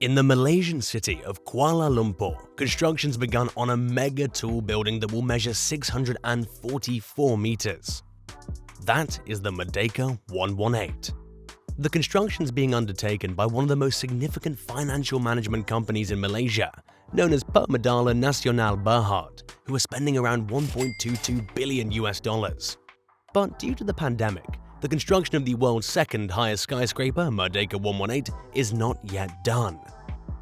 In the Malaysian city of Kuala Lumpur, construction's begun on a mega tall building that will measure 644 meters. That is the Merdeka 118. The construction's being undertaken by one of the most significant financial management companies in Malaysia, known as Permodal Nasional Berhad, who are spending around $1.22 billion. But due to the pandemic, the construction of the world's second highest skyscraper, Merdeka 118, is not yet done.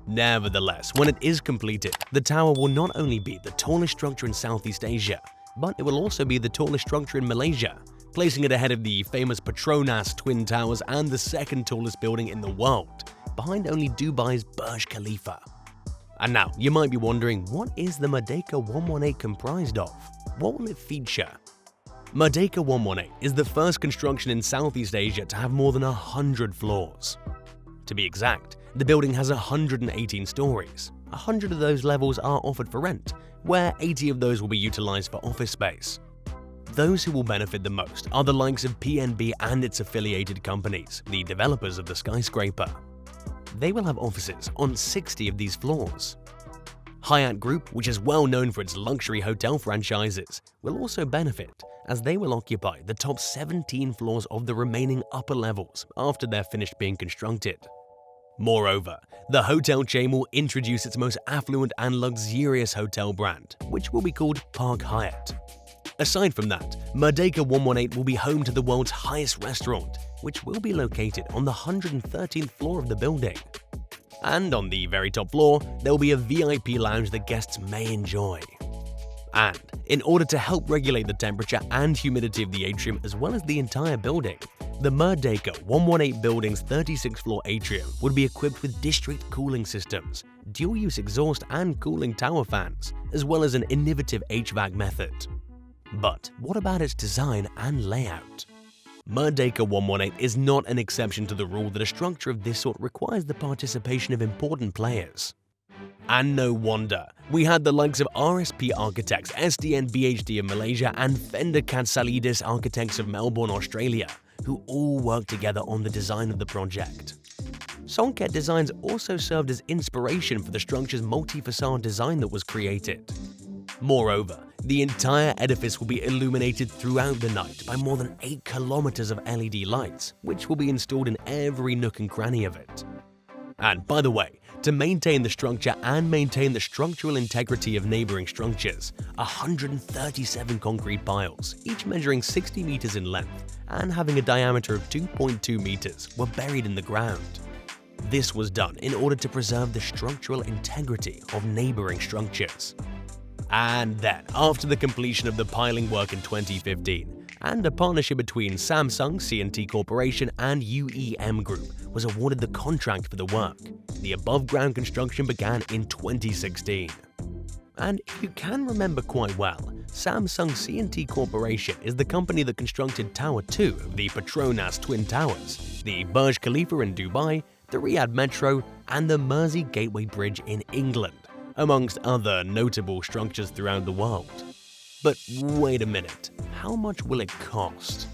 Nevertheless, when it is completed, the tower will not only be the tallest structure in Southeast Asia, but it will also be the tallest structure in Malaysia, placing it ahead of the famous Petronas Twin Towers and the second tallest building in the world, behind only Dubai's Burj Khalifa. And now, you might be wondering, what is the Merdeka 118 comprised of? What will it feature? Merdeka 118 is the first construction in Southeast Asia to have more than 100 floors. To be exact, the building has 118 stories. 100 of those levels are offered for rent, where 80 of those will be utilized for office space. Those who will benefit the most are the likes of PNB and its affiliated companies, the developers of the skyscraper. They will have offices on 60 of these floors. Hyatt Group, which is well known for its luxury hotel franchises, will also benefit, as they will occupy the top 17 floors of the remaining upper levels after they're finished being constructed. Moreover, the hotel chain will introduce its most affluent and luxurious hotel brand, which will be called Park Hyatt. Aside from that, Merdeka 118 will be home to the world's highest restaurant, which will be located on the 113th floor of the building. And on the very top floor, there will be a VIP lounge that guests may enjoy. And in order to help regulate the temperature and humidity of the atrium as well as the entire building, the Merdeka 118 building's 36th-floor atrium would be equipped with district cooling systems, dual-use exhaust and cooling tower fans, as well as an innovative HVAC method. But what about its design and layout? Merdeka 118 is not an exception to the rule that a structure of this sort requires the participation of important players. And no wonder, we had the likes of RSP Architects, SDN BHD of Malaysia, and Fender Katsalidis Architects of Melbourne, Australia, who all worked together on the design of the project. Songket Designs also served as inspiration for the structure's multi-facade design that was created. Moreover, the entire edifice will be illuminated throughout the night by more than 8 kilometers of LED lights, which will be installed in every nook and cranny of it. And by the way, to maintain the structure and maintain the structural integrity of neighboring structures, 137 concrete piles, each measuring 60 meters in length and having a diameter of 2.2 meters, were buried in the ground. This was done in order to preserve the structural integrity of neighboring structures. And then, after the completion of the piling work in 2015, and a partnership between Samsung C&T Corporation and UEM Group was awarded the contract for the work, the above-ground construction began in 2016. And if you can remember quite well, Samsung C&T Corporation is the company that constructed Tower 2 of the Petronas Twin Towers, the Burj Khalifa in Dubai, the Riyadh Metro, and the Mersey Gateway Bridge in England, amongst other notable structures throughout the world. But wait a minute, how much will it cost?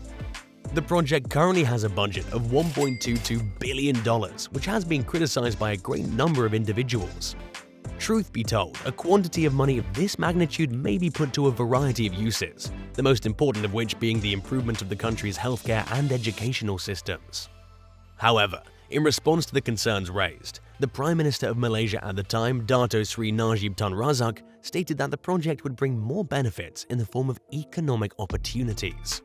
The project currently has a budget of $1.22 billion, which has been criticized by a great number of individuals. Truth be told, a quantity of money of this magnitude may be put to a variety of uses, the most important of which being the improvement of the country's healthcare and educational systems. However, in response to the concerns raised, the Prime Minister of Malaysia at the time, Dato Sri Najib Tun Razak, stated that the project would bring more benefits in the form of economic opportunities.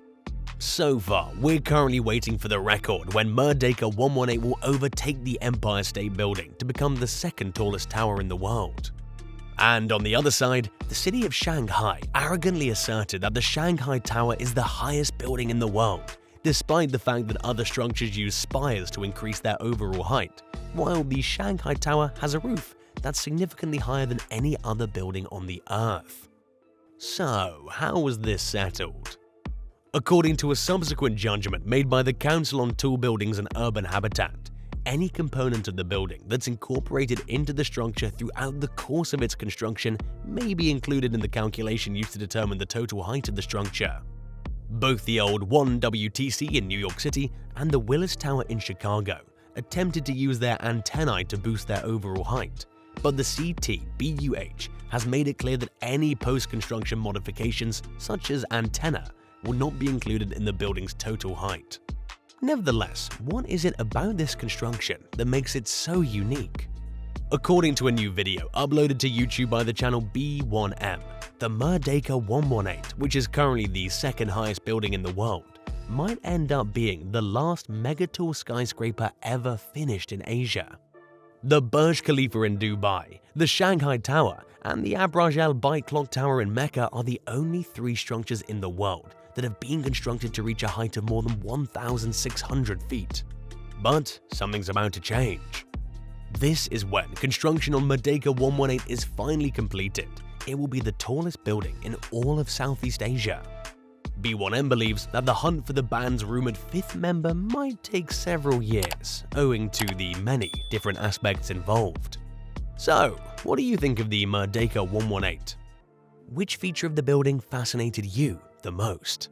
So far, we're currently waiting for the record when Merdeka 118 will overtake the Empire State Building to become the second tallest tower in the world. And on the other side, the city of Shanghai arrogantly asserted that the Shanghai Tower is the highest building in the world, despite the fact that other structures use spires to increase their overall height, while the Shanghai Tower has a roof that's significantly higher than any other building on the Earth. So, how was this settled? According to a subsequent judgment made by the Council on Tall Buildings and Urban Habitat, any component of the building that's incorporated into the structure throughout the course of its construction may be included in the calculation used to determine the total height of the structure. Both the old 1WTC in New York City and the Willis Tower in Chicago attempted to use their antennae to boost their overall height, but the CTBUH has made it clear that any post-construction modifications, such as antenna, will not be included in the building's total height. Nevertheless, what is it about this construction that makes it so unique? According to a new video uploaded to YouTube by the channel B1M, the Merdeka 118, which is currently the second highest building in the world, might end up being the last megatall skyscraper ever finished in Asia. The Burj Khalifa in Dubai, the Shanghai Tower, and the Abraj Al Bait Clock Tower in Mecca are the only 3 structures in the world that have been constructed to reach a height of more than 1,600 feet. But something's about to change. This is when construction on Merdeka 118 is finally completed. It will be the tallest building in all of Southeast Asia. B1M believes that the hunt for the band's rumored 5th member might take several years, owing to the many different aspects involved. So, what do you think of the Merdeka 118? Which feature of the building fascinated you the most?